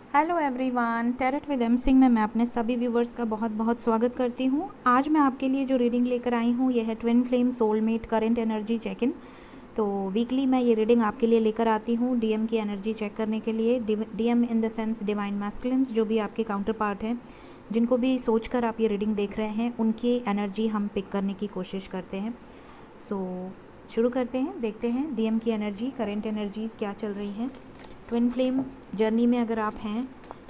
Hello everyone, tarot with M Singh में मैं अपने सभी व्यूवर्स का बहुत बहुत स्वागत करती हूँ। आज मैं आपके लिए जो रीडिंग लेकर आई हूँ यह है twin flame soulmate current energy check in. तो वीकली मैं ये रीडिंग आपके लिए लेकर आती हूँ डीएम की एनर्जी चेक करने के लिए। DM in the sense divine masculines, जो भी आपके काउंटर पार्ट हैं, जिनको भी सोच कर आप ये रीडिंग देख रहे हैं, उनकी एनर्जी हम पिक करने की कोशिश करते हैं। सो शुरू करते हैं, देखते हैं डीएम की एनर्जी, करेंट एनर्जीज़ क्या चल रही हैं। ट्विन फ्लेम जर्नी में अगर आप हैं,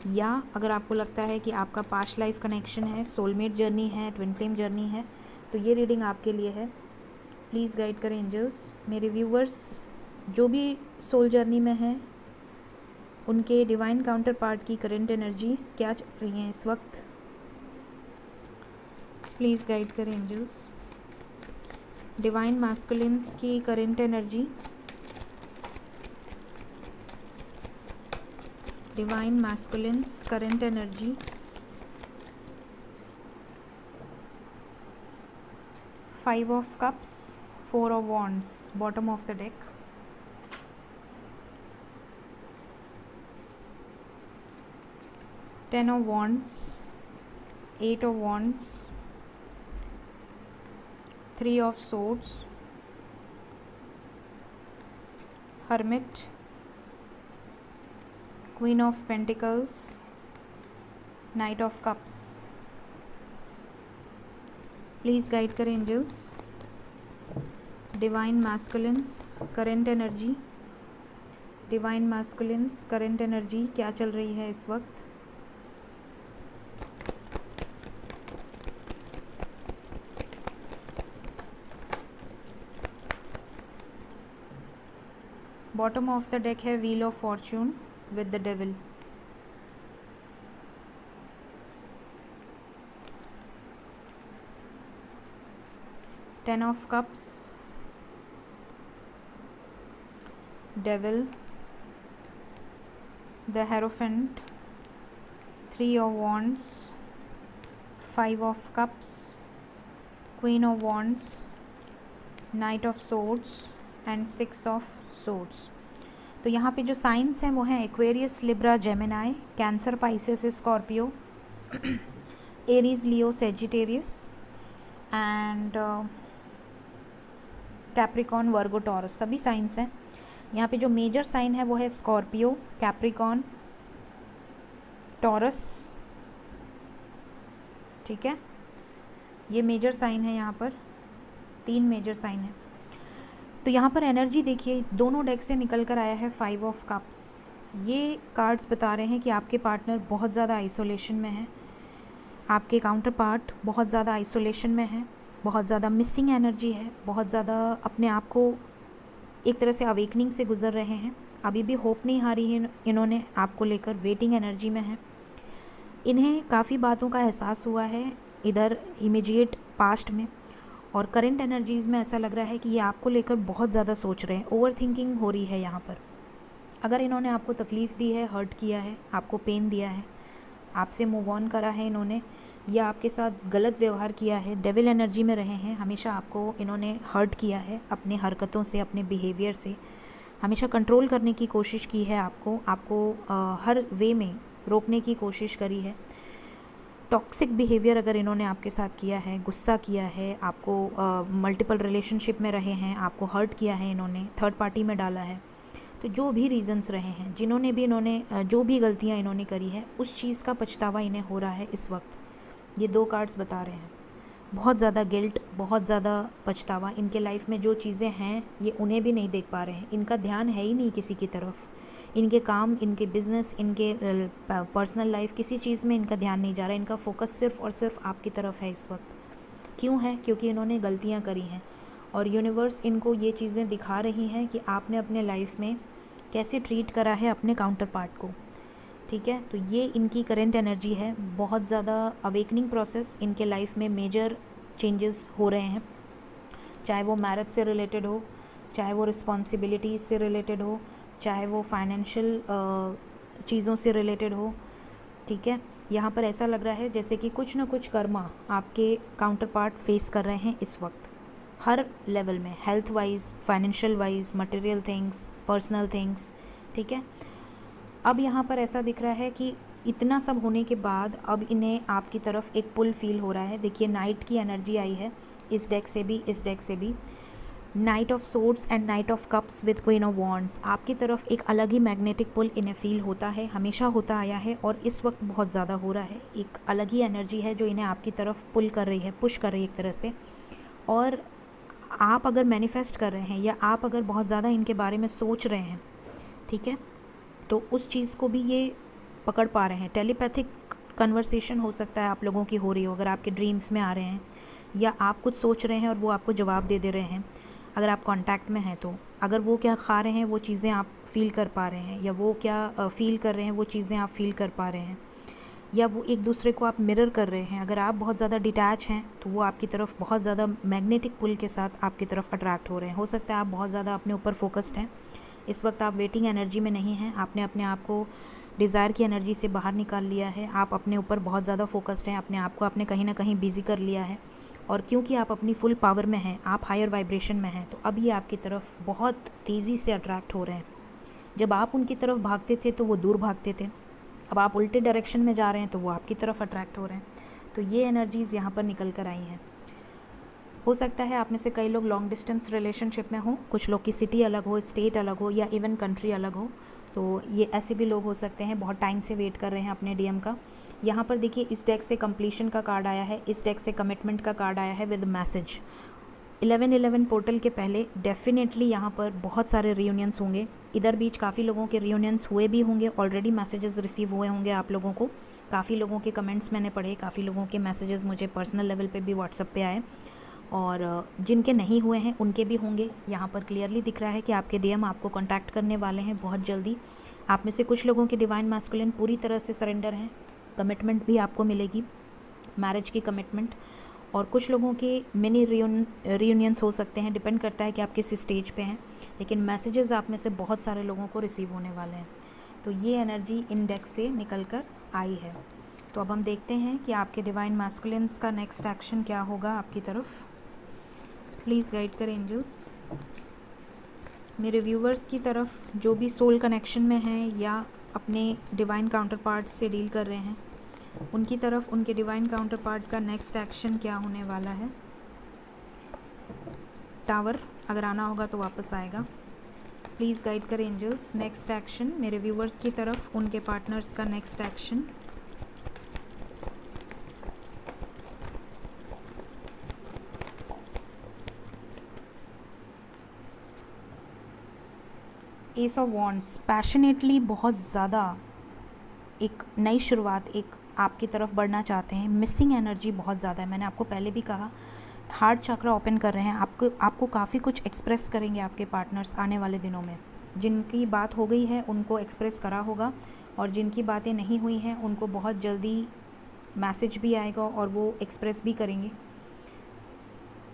या अगर आपको लगता है कि आपका पास्ट लाइफ कनेक्शन है, सोलमेट जर्नी है, ट्विन फ्लेम जर्नी है, तो ये रीडिंग आपके लिए है। प्लीज़ गाइड करें एंजल्स। मेरे व्यूवर्स जो भी सोल जर्नी में हैं, उनके डिवाइन काउंटर पार्ट की करेंट एनर्जीज क्या चल रही हैं इस वक्त, प्लीज़ गाइड करें एंजल्स। डिवाइन मैस्कुलिन्स की current energy, divine masculine's current energy, five of cups, four of wands, bottom of the deck, ten of wands, eight of wands, three of swords, hermit, queen of pentacles, knight of cups. Please guide करें angels. Divine masculine's current energy, divine masculine's current energy क्या चल रही है इस वक्त। Bottom of the deck है wheel of fortune with the devil. Ten of cups, devil, the hierophant, three of wands, five of cups, queen of wands, knight of swords and six of swords. तो यहाँ पे जो science हैं वो हैं Aquarius, Libra, Gemini, cancer, Pisces, Scorpio, Aries, Leo, Sagittarius and Capricorn, Virgo, taurus, सभी science हैं। यहाँ पे जो मेजर साइन है वो है स्कॉर्पियो, कैप्रिकॉन, टॉरस, ठीक है। ये मेजर साइन है, यहाँ पर 3 मेजर साइन है। तो यहाँ पर एनर्जी देखिए, दोनों डेक से निकल कर आया है फाइव ऑफ कप्स। ये कार्ड्स बता रहे हैं कि आपके पार्टनर बहुत ज़्यादा आइसोलेशन में है, आपके काउंटर पार्ट बहुत ज़्यादा आइसोलेशन में है, बहुत ज़्यादा मिसिंग एनर्जी है, बहुत ज़्यादा अपने आप को एक तरह से अवेकनिंग से गुजर रहे हैं। अभी भी होप नहीं हारी है इन्होंने आपको लेकर, वेटिंग एनर्जी में है। इन्हें काफ़ी बातों का एहसास हुआ है इधर इमीडिएट पास्ट में, और करंट एनर्जीज़ में ऐसा लग रहा है कि ये आपको लेकर बहुत ज़्यादा सोच रहे हैं, ओवर थिंकिंग हो रही है यहाँ पर। अगर इन्होंने आपको तकलीफ़ दी है, हर्ट किया है, आपको पेन दिया है, आपसे मूव ऑन करा है इन्होंने, या आपके साथ गलत व्यवहार किया है, डेविल एनर्जी में रहे हैं, हमेशा आपको इन्होंने हर्ट किया है अपनी हरकतों से, अपने बिहेवियर से, हमेशा कंट्रोल करने की कोशिश की है, आपको हर वे में रोकने की कोशिश करी है। टॉक्सिक बिहेवियर अगर इन्होंने आपके साथ किया है, गुस्सा किया है, आपको मल्टीपल रिलेशनशिप में रहे हैं, आपको हर्ट किया है इन्होंने, थर्ड पार्टी में डाला है, तो जो भी रीज़न्स रहे हैं, जिन्होंने भी इन्होंने जो भी गलतियां इन्होंने करी है, उस चीज़ का पछतावा इन्हें हो रहा है इस वक्त। ये 2 कार्ड्स बता रहे हैं बहुत ज़्यादा गिल्ट, बहुत ज़्यादा पछतावा। इनके लाइफ में जो चीज़ें हैं ये उन्हें भी नहीं देख पा रहे हैं, इनका ध्यान है ही नहीं किसी की तरफ, इनके काम, इनके बिजनेस, इनके पर्सनल लाइफ, किसी चीज़ में इनका ध्यान नहीं जा रहा है। इनका फोकस सिर्फ और सिर्फ आपकी तरफ है इस वक्त। क्यों है? क्योंकि इन्होंने गलतियाँ करी हैं, और यूनिवर्स इनको ये चीज़ें दिखा रही हैं कि आपने अपने लाइफ में कैसे ट्रीट करा है अपने काउंटर पार्ट को, ठीक है। तो ये इनकी करंट एनर्जी है, बहुत ज़्यादा अवेकनिंग प्रोसेस इनके लाइफ में, मेजर चेंजेस हो रहे हैं, चाहे वो मैरिज से रिलेटेड हो, चाहे वो रिस्पॉन्सिबिलिटीज़ से रिलेटेड हो, चाहे वो फाइनेंशियल चीज़ों से रिलेटेड हो, ठीक है। यहाँ पर ऐसा लग रहा है जैसे कि कुछ ना कुछ कर्मा आपके काउंटर पार्ट फेस कर रहे हैं इस वक्त, हर लेवल में, health wise, financial wise, material things, personal things, ठीक है। अब यहाँ पर ऐसा दिख रहा है कि इतना सब होने के बाद अब इन्हें आपकी तरफ एक पुल फील हो रहा है। देखिए नाइट की एनर्जी आई है इस डेक से भी, इस डेक से भी। Night of swords and night of cups with queen of wands, आपकी तरफ एक अलग ही मैग्नेटिक पुल इन्हें फील होता है, हमेशा होता आया है और इस वक्त बहुत ज़्यादा हो रहा है। एक अलग ही एनर्जी है जो इन्हें आपकी तरफ पुल कर रही है, पुश कर रही है एक तरह से। और आप अगर मैनिफेस्ट कर रहे हैं या आप अगर बहुत ज़्यादा इनके बारे में सोच रहे हैं, ठीक है, तो उस चीज़ को भी ये पकड़ पा रहे हैं। टेलीपैथिक कन्वर्सेशन हो सकता है आप लोगों की हो रही हो, अगर आपके ड्रीम्स में आ रहे हैं, या आप कुछ सोच रहे हैं और वो आपको जवाब दे रहे हैं अगर आप कांटेक्ट में हैं तो। अगर वो क्या खा रहे हैं वो चीज़ें आप फील कर पा रहे हैं, या वो क्या फील कर रहे हैं वो चीज़ें आप फील कर पा रहे हैं, या वो एक दूसरे को आप मिरर कर रहे हैं। अगर आप बहुत ज़्यादा डिटैच हैं तो वो आपकी तरफ बहुत ज़्यादा मैग्नेटिक पुल के साथ आपकी तरफ अट्रैक्ट हो रहे हैं। हो सकता है आप बहुत ज़्यादा अपने ऊपर फोकस्ड हैं, इस वक्त आप वेटिंग एनर्जी में नहीं हैं, आपने अपने आप को डिज़ायर की एनर्जी से बाहर निकाल लिया है, आप अपने ऊपर बहुत ज़्यादा फोकस्ड हैं, अपने आप को आपने कहीं ना कहीं बिज़ी कर लिया है। और क्योंकि आप अपनी फुल पावर में हैं, आप हायर वाइब्रेशन में हैं, तो अब ये आपकी तरफ बहुत तेज़ी से अट्रैक्ट हो रहे हैं। जब आप उनकी तरफ भागते थे तो वो दूर भागते थे, अब आप उल्टे डायरेक्शन में जा रहे हैं तो वो आपकी तरफ अट्रैक्ट हो रहे हैं। तो ये एनर्जीज़ यहाँ पर निकल कर आई हैं। हो सकता है आप में से कई लोग लॉन्ग डिस्टेंस रिलेशनशिप में हो, कुछ लोग की सिटी अलग हो, स्टेट अलग हो, या इवन कंट्री अलग हो, तो ये ऐसे भी लोग हो सकते हैं बहुत टाइम से वेट कर रहे हैं अपने डीएम का। यहाँ पर देखिए इस डेक से कंप्लीशन का कार्ड आया है, इस डेक से कमिटमेंट का कार्ड आया है विद मैसेज। 11/11 पोर्टल के पहले डेफिनेटली यहाँ पर बहुत सारे रियूनियंस होंगे, इधर बीच काफ़ी लोगों के रियूनियंस हुए भी होंगे, ऑलरेडी मैसेजेस रिसीव हुए होंगे आप लोगों को। काफ़ी लोगों के कमेंट्स मैंने पढ़े, काफ़ी लोगों के मैसेजेस मुझे पर्सनल लेवल पे भी व्हाट्सएप पे आए, और जिनके नहीं हुए हैं उनके भी होंगे। यहाँ पर क्लियरली दिख रहा है कि आपके डीएम आपको कांटेक्ट करने वाले हैं बहुत जल्दी। आप में से कुछ लोगों के डिवाइन मैस्कुलिन पूरी तरह से सरेंडर हैं, कमिटमेंट भी आपको मिलेगी, मैरिज की कमिटमेंट। और कुछ लोगों के मिनी रियूनियंस हो सकते हैं, डिपेंड करता है कि आप किस स्टेज पे हैं, लेकिन मैसेजेस आप में से बहुत सारे लोगों को रिसीव होने वाले हैं। तो ये एनर्जी इंडेक्स से निकल कर आई है। तो अब हम देखते हैं कि आपके डिवाइन मैस्कुलिन्स का नेक्स्ट एक्शन क्या होगा आपकी तरफ। प्लीज़ गाइड करें एंजल्स। मेरे व्यूवर्स की तरफ जो भी सोल कनेक्शन में हैं या अपने डिवाइन काउंटर पार्ट से डील कर रहे हैं, उनकी तरफ उनके डिवाइन काउंटर पार्ट का नेक्स्ट एक्शन क्या होने वाला है। टावर अगर आना होगा तो वापस आएगा। प्लीज़ गाइड करें एंजल्स, नेक्स्ट एक्शन मेरे व्यूवर्स की तरफ उनके पार्टनर्स का next action. S of wands, passionately बहुत ज़्यादा एक नई शुरुआत, एक आपकी तरफ बढ़ना चाहते हैं। मिसिंग एनर्जी बहुत ज़्यादा है, मैंने आपको पहले भी कहा। हार्ट चक्र ओपन कर रहे हैं, आपको काफ़ी कुछ एक्सप्रेस करेंगे आपके पार्टनर्स आने वाले दिनों में। जिनकी बात हो गई है उनको एक्सप्रेस करा होगा, और जिनकी बातें नहीं हुई हैं उनको बहुत जल्दी मैसेज भी आएगा और वो एक्सप्रेस भी करेंगे,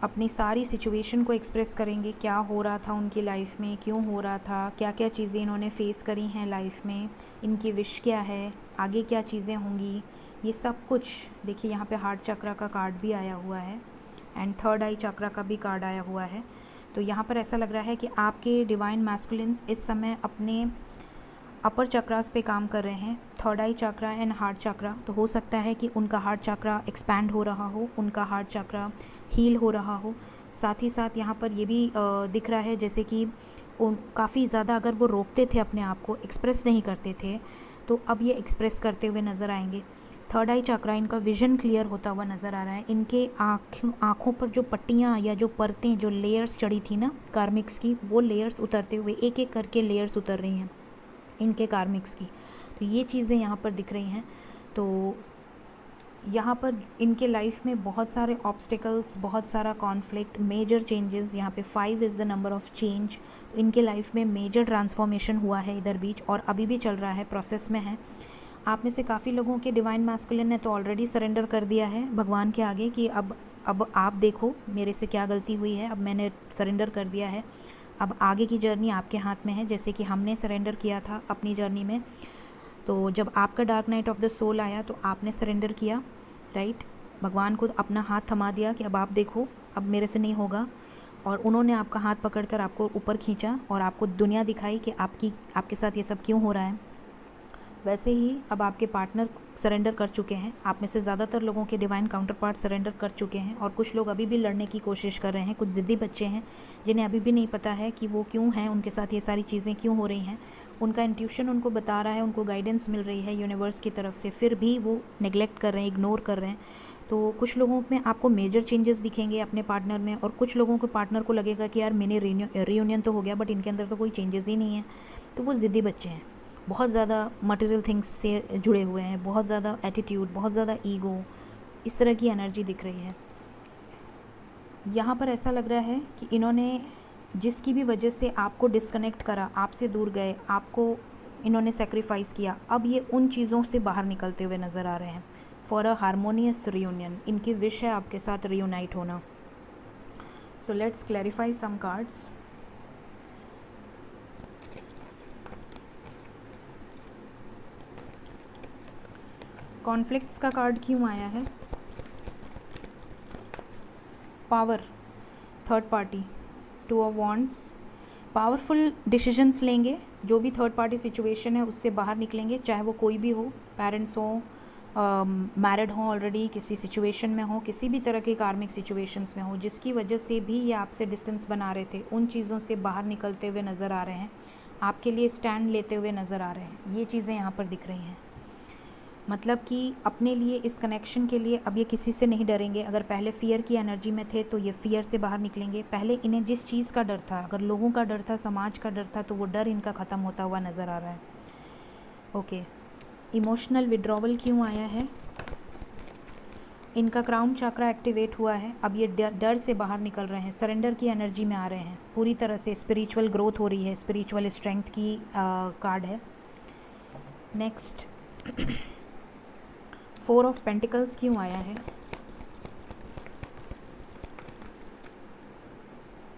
अपनी सारी सिचुएशन को एक्सप्रेस करेंगे। क्या हो रहा था उनकी लाइफ में, क्यों हो रहा था, क्या क्या चीज़ें इन्होंने फेस करी हैं लाइफ में, इनकी विश क्या है, आगे क्या चीज़ें होंगी, ये सब कुछ। देखिए यहाँ पे हार्ट चक्र का कार्ड भी आया हुआ है एंड थर्ड आई चक्र का भी कार्ड आया हुआ है। तो यहाँ पर ऐसा लग रहा है कि आपके डिवाइन मैस्कुलिन्स इस समय अपने अपर चक्रास पे काम कर रहे हैं, third eye chakra and heart chakra. तो हो सकता है कि उनका हार्ट चक्रा एक्सपैंड हो रहा हो, उनका हार्ट चक्रा हील हो रहा हो। साथ ही साथ यहाँ पर ये भी दिख रहा है जैसे कि काफ़ी ज़्यादा अगर वो रोकते थे अपने आप को, एक्सप्रेस नहीं करते थे, तो अब ये एक्सप्रेस करते हुए नज़र आएंगे। थर्ड आई चक्रा, इनका विजन क्लियर होता हुआ नज़र आ रहा है। इनके आँखों पर जो पट्टियाँ या जो परतें, जो लेयर्स चढ़ी थी ना कार्मिक्स की, वो लेयर्स उतरते हुए एक एक करके लेयर्स उतर रही हैं इनके कार्मिक्स की। तो ये चीज़ें यहाँ पर दिख रही हैं। तो यहाँ पर इनके लाइफ में बहुत सारे ऑब्स्टिकल्स, बहुत सारा कॉन्फ्लिक्ट, मेजर चेंजेस। यहाँ पे 5 is the number of change. तो इनके लाइफ में मेजर ट्रांसफॉर्मेशन हुआ है इधर बीच, और अभी भी चल रहा है, प्रोसेस में है। आप में से काफ़ी लोगों के डिवाइन मैस्कुलिन ने तो ऑलरेडी सरेंडर कर दिया है भगवान के आगे कि अब आप देखो मेरे से क्या गलती हुई है, अब मैंने सरेंडर कर दिया है, अब आगे की जर्नी आपके हाथ में है, जैसे कि हमने सरेंडर किया था अपनी जर्नी में। तो जब आपका dark night of the soul आया तो आपने सरेंडर किया, राइट, भगवान को अपना हाथ थमा दिया कि अब आप देखो, अब मेरे से नहीं होगा। और उन्होंने आपका हाथ पकड़कर आपको ऊपर खींचा और आपको दुनिया दिखाई कि आपके साथ ये सब क्यों हो रहा है। वैसे ही अब आपके पार्टनर सरेंडर कर चुके हैं। आप में से ज़्यादातर लोगों के डिवाइन काउंटर पार्ट सरेंडर कर चुके हैं और कुछ लोग अभी भी लड़ने की कोशिश कर रहे हैं। कुछ ज़िद्दी बच्चे हैं जिन्हें अभी भी नहीं पता है कि वो क्यों हैं, उनके साथ ये सारी चीज़ें क्यों हो रही हैं। उनका इंट्यूशन उनको बता रहा है, उनको गाइडेंस मिल रही है यूनिवर्स की तरफ से, फिर भी वो नेग्लेक्ट कर रहे हैं, इग्नोर कर रहे हैं। तो कुछ लोगों में आपको मेजर चेंजेस दिखेंगे अपने पार्टनर में, और कुछ लोगों के पार्टनर को लगेगा कि यार मैंने रीयूनियन तो हो गया बट इनके अंदर तो कोई चेंजेस ही नहीं है। तो वो ज़िद्दी बच्चे हैं, बहुत ज़्यादा मटेरियल थिंग्स से जुड़े हुए हैं, बहुत ज़्यादा एटीट्यूड, बहुत ज़्यादा ईगो, इस तरह की एनर्जी दिख रही है। यहाँ पर ऐसा लग रहा है कि इन्होंने जिसकी भी वजह से आपको डिस्कनेक्ट करा, आपसे दूर गए, आपको इन्होंने सेक्रीफाइस किया, अब ये उन चीज़ों से बाहर निकलते हुए नज़र आ रहे हैं। फॉर अ हारमोनियस रियूनियन, इनकी विश है आपके साथ रियूनाइट होना। So let's clarify some cards. Conflicts का कार्ड क्यों आया है? Power, third party, two of wands. Powerful decisions लेंगे, जो भी थर्ड पार्टी सिचुएशन है उससे बाहर निकलेंगे, चाहे वो कोई भी हो, पेरेंट्स हो, मैरिड हो, ऑलरेडी किसी सिचुएशन में हो, किसी भी तरह के कार्मिक सिचुएशंस में हो, जिसकी वजह से भी ये आपसे डिस्टेंस बना रहे थे, उन चीज़ों से बाहर निकलते हुए नज़र आ रहे हैं, आपके लिए स्टैंड लेते हुए नज़र आ रहे हैं। ये चीज़ें यहाँ पर दिख रही हैं। मतलब कि अपने लिए, इस कनेक्शन के लिए अब ये किसी से नहीं डरेंगे। अगर पहले फ़ियर की एनर्जी में थे तो ये फ़ियर से बाहर निकलेंगे। पहले इन्हें जिस चीज़ का डर था, अगर लोगों का डर था, समाज का डर था, तो वो डर इनका ख़त्म होता हुआ नज़र आ रहा है। ओके, इमोशनल विड्रॉवल क्यों आया है? इनका क्राउन चक्रा एक्टिवेट हुआ है, अब ये डर से बाहर निकल रहे हैं, सरेंडर की एनर्जी में आ रहे हैं, पूरी तरह से स्पिरिचुअल ग्रोथ हो रही है, स्पिरिचुअल स्ट्रेंथ की कार्ड है। नेक्स्ट, 4 ऑफ पेंटिकल्स क्यों आया है?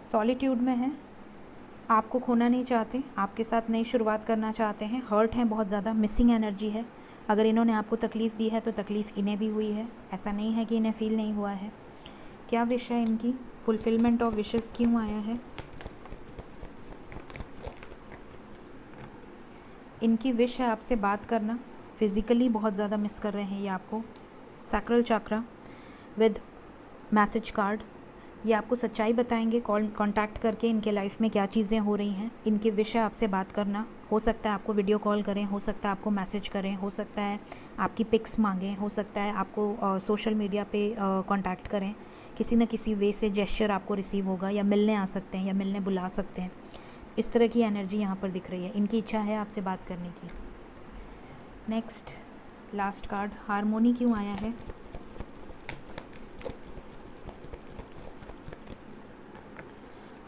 सॉलिट्यूड में है, आपको खोना नहीं चाहते, आपके साथ नई शुरुआत करना चाहते हैं, हर्ट हैं बहुत ज़्यादा, मिसिंग एनर्जी है। अगर इन्होंने आपको तकलीफ़ दी है तो तकलीफ़ इन्हें भी हुई है, ऐसा नहीं है कि इन्हें फ़ील नहीं हुआ है। क्या विश है इनकी? फुलफिलमेंट ऑफ विशेस क्यों आया है? इनकी विश है आपसे बात करना, फिज़िकली बहुत ज़्यादा मिस कर रहे हैं ये आपको। Sacral chakra with message card, ये आपको सच्चाई बताएंगे कांटेक्ट करके, इनके लाइफ में क्या चीज़ें हो रही हैं। इनकी विश है आपसे बात करना, हो सकता है आपको वीडियो कॉल करें, हो सकता है आपको मैसेज करें, हो सकता है आपकी पिक्स मांगें, हो सकता है आपको सोशल मीडिया पे कांटेक्ट करें, किसी न किसी वे से जेस्चर आपको रिसीव होगा, या मिलने आ सकते हैं, या मिलने बुला सकते हैं। इस तरह की एनर्जी यहाँ पर दिख रही है, इनकी इच्छा है आपसे बात करने की। नेक्स्ट, लास्ट कार्ड, हारमोनी क्यों आया है?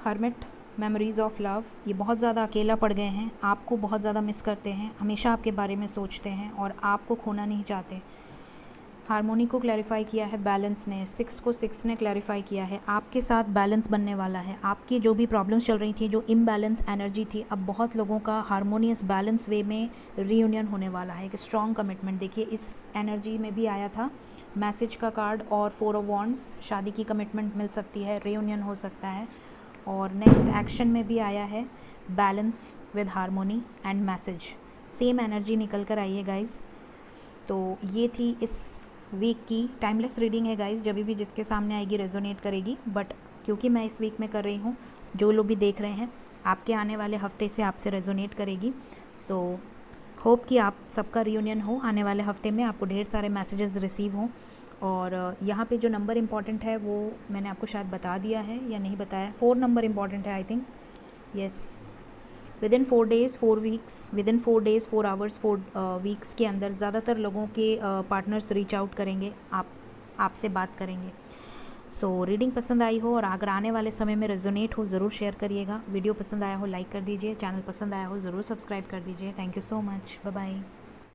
हर्मिट, मेमोरीज़ ऑफ लव, ये बहुत ज़्यादा अकेला पड़ गए हैं, आपको बहुत ज़्यादा मिस करते हैं, हमेशा आपके बारे में सोचते हैं और आपको खोना नहीं चाहते। हारमोनी को क्लैरिफाई किया है बैलेंस ने, 6 को 6 ने क्लैरिफाई किया है, आपके साथ बैलेंस बनने वाला है। आपकी जो भी प्रॉब्लम्स चल रही थी, जो इम्बैलेंस एनर्जी थी, अब बहुत लोगों का हारमोनियस बैलेंस वे में रीयूनियन होने वाला है। एक स्ट्रॉन्ग कमिटमेंट, देखिए इस एनर्जी में भी आया था मैसेज का कार्ड, और 4 ऑफ वॉन्ड्स, शादी की कमिटमेंट मिल सकती है, रीयूनियन हो सकता है। और नेक्स्ट एक्शन में भी आया है balance with harmony and message, same energy निकल कर आई है गाइज। तो ये थी इस वीक की टाइमलेस रीडिंग है गाइज, जब भी जिसके सामने आएगी रेजोनेट करेगी, बट क्योंकि मैं इस वीक में कर रही हूँ, जो लोग भी देख रहे हैं, आपके आने वाले हफ्ते से आपसे रेजोनेट करेगी। सो होप कि आप सबका रियूनियन हो आने वाले हफ्ते में, आपको ढेर सारे मैसेजेस रिसीव हों। और यहाँ पे जो नंबर इम्पॉर्टेंट है वो मैंने आपको शायद बता दिया है या नहीं बताया, 4 नंबर इम्पॉर्टेंट है I think, yes. Within 4 days 4 weeks, within 4 days 4 hours 4 weeks के अंदर ज़्यादातर लोगों के पार्टनर्स रीच आउट करेंगे, आपसे बात करेंगे। सो रीडिंग पसंद आई हो और अगर आने वाले समय में रेजोनेट हो, ज़रूर शेयर करिएगा। वीडियो पसंद आया हो लाइक कर दीजिए, चैनल पसंद आया हो ज़रूर सब्सक्राइब कर दीजिए। Thank you so much, bye bye.